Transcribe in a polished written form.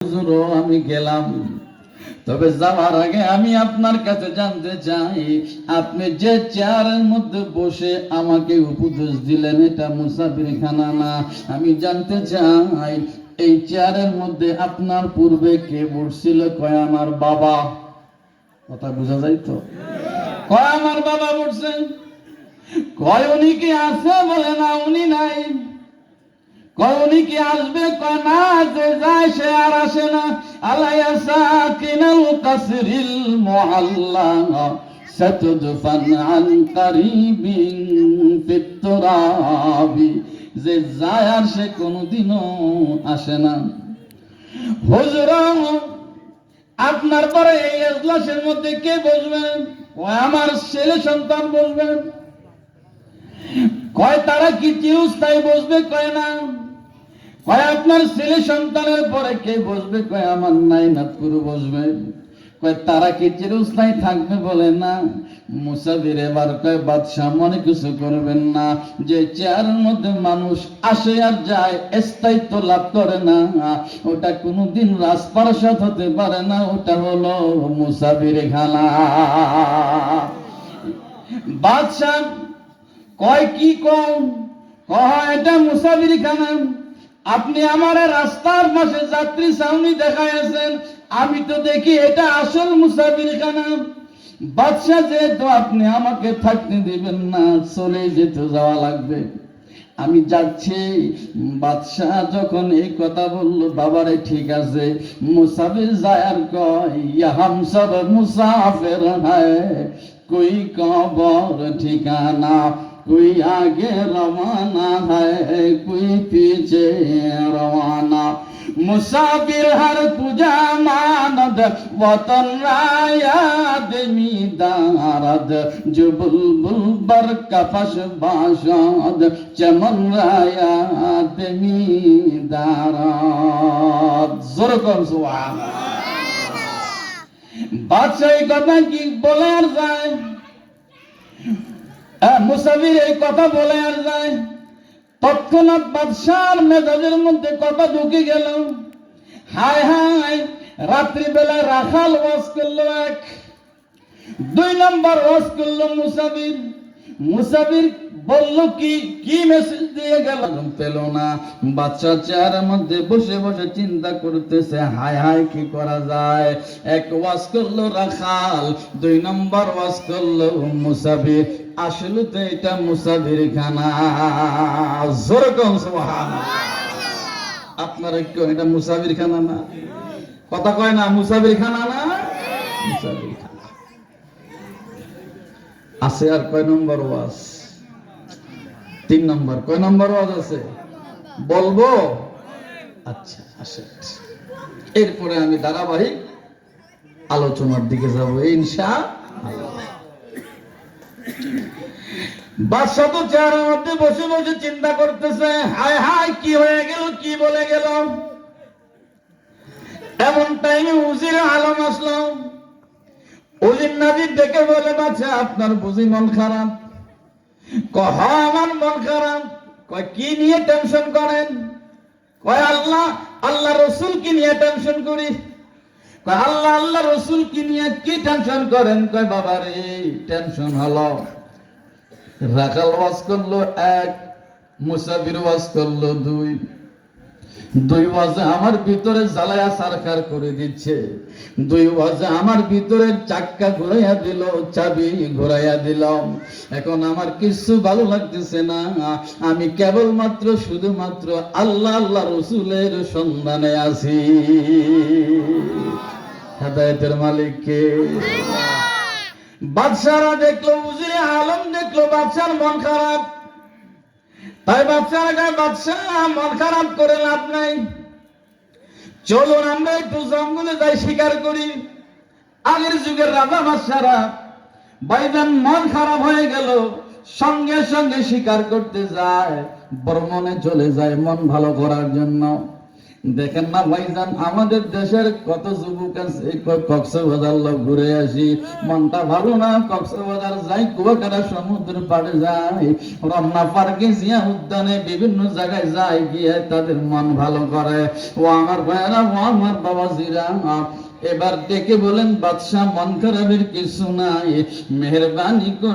হুজুর আমি গেলাম, তবে যাওয়ার আগে আমি আপনার কাছে জানতে চাই, আপনি যে চেয়ারের মধ্যে বসে আমাকে উপদেশ দিলেন এটা মুসাফির খানা না। আমি জানতে চাই এই চেয়ারের মধ্যে আপনার পূর্বে কে বসছিল? কয় আমার বাবা। কথা বোঝা যায় তো? কয় আমার বাবা বসছেন। কয় উনি কি আছে? বলে না উনি নাই। কয় উনি কি আসবে? কয় না, যে যায় সে আর আসে না। আলাইয়া সাকিনাল কাসরিল মুআল্লা সাতুদফান আন কারিবিন ফিত তুরাবি। যে যায় আর সে কোনোদিনও আসে না। হুজুর আপনার পরে এই এজলাসের মধ্যে কে বসবেন? কয় আমার ছেলে সন্তান বসবেন। কয় তারা কি চিরস্থায়ী বসবে? কয় না। কয় আপনার ছেলে সন্তানের পরে কে বসবে? কয় আমার নাইনাতপুর বসবে। কয় তারা কি চিরস্থায়ী থাকবে? বলে না। মুসাফির এবার কয় বাদশাহ মনে কিছু করবেন না, যে চেয়ারের মধ্যে মানুষ আসে আর যায়, স্থায়িত্ব লাভ করে না, ওটা কোনোদিন রাজপ্রাসাদ হতে পারে না, ওটা হলো মুসাফির খানা। বাদশাহ কয় কি কয় এটা মুসাফির খানা। আপনি আমার রাস্তার পাশে যাত্রী ছাউনি দেখাইছেন, আমি তো দেখি এটা আসল মুসাফির খানা। বাদশাহ যেহেতু আপনি আমাকে থাকতে দিবেন না, চলে যেতে যাওয়া লাগবে, আমি যাচ্ছি। বাদশাহ যখন এই কথা বলল, বাবারে ঠিক আছে। মুসাফির যায় আর কয় ইয়া হাম সব মুসাফির হ্যায়, কোই কবর ঠিকানা, कोई आगे रवाना है कोई पीछे रवाना। मुसाफिर हर पूजा मानद वतन रायाद मीदारद जो बुलबुल बर कफश बाशाद चमन रायाद मीदारद। जोर कौन सुभान बादशाह কথা কি বলে আর যায়? মুসাফির এই কথা বলে আর যায়। তৎক্ষণাৎ বাদশার মেজাজের মধ্যে কথা ঢুকে গেল। হায় হায়, রাত্রিবেলা রাখাল ওয়াজ করলো এক, 2 নম্বর ওয়াজ করলো মুসাফির। মুসাফির বলল কি কি মেসেজ দিয়ে গেল পেল না। বাচ্চা চেয়ারের মধ্যে বসে বসে চিন্তা করতেছে, হায় হায় কি করা যায়। এক ওয়াজ করলো রাখাল, 2 নম্বর ওয়াজ করলো মুসাফির। আসলে তো এটা মুসাফির খানা। জোরে কোন সুবহানাল্লাহ। আপনারা কেউ এটা মুসাফির খানা না? কথা কয় না মুসাফির খানা না? মুসাফির খানা আছে। আর কয় নম্বর ওয়াজ? 3 নম্বর। কয় নম্বর ওয়াজ আছে বলবো? আচ্ছা আসে, এরপরে আমি ধারাবাহিক আলোচনার দিকে যাব ইনশাআল্লাহ। বাদশা তো চেয়ারের মধ্যে বসে বসে চিন্তা করতেছে, হায় হায় কি হয়ে গেল, কি বলে গেল। এমন টাইমে উজির আলম আসলো। উজির নাজির ডেকে বলে, বাদশা আপনার বুঝি মন খারাপ? কয় আমার মন খারাপ। কয় কি নিয়ে টেনশন করেন? কয় আল্লাহ রসুল কি নিয়ে টেনশন করি। কয় আল্লাহ রসুল কি নিয়ে কি টেনশন করেন? কয় বাবা রে টেনশন হলো রাখাল ওয়াজ করলো 1, মুসাফির ওয়াজ করলো 2। 2 ওয়াজে আমার ভিতরে জ্বালায়া সারকার করে দিচ্ছে। 2 ওয়াজে আমার ভিতরে চাক্কা ঘুরাইয়া দিল, চাবি ঘুরাইয়া দিলাম। এখন আমার কিছু ভালো লাগতেছে না। আমি কেবলমাত্র শুধুমাত্র আল্লাহ রসুলের সন্ধানে আছি। হেদায়েতের মালিক কে? বাদশারা দেখলো, উজিরে আলম দেখলো বাদশার মন খারাপ। তাই বাদশারা কয়, বাদশাহ মন খারাপ করে লাভ নাই, চলুন আমরা একটু জঙ্গলে যাই শিকার করি। আগের যুগের রাজা বাদশারা ভাইজান মন খারাপ হয়ে গেল, সঙ্গে সঙ্গে শিকার করতে যায়, ভ্রমণে চলে যায় মন ভালো করার জন্য। দেখেন না ভাইজান, আমাদের দেশের কত যুবক আছে কক্সবাজার লোক ঘুরে আসি, মনটা ভালো না, কক্সবাজার যাই, কুয়াকাটা সমুদ্র পাড়ে যায়, রমনা পার্কে, জিয়া উদ্যানে, বিভিন্ন জায়গায় যায়, গিয়ে তাদের মন ভালো করে। ও আমার ভাইয়েরা, ও আমার বাবাজিরা, এবার ডেকে বলেন বাদশাহ মন খারাপের কিছু নাই, মেহেরবানি করে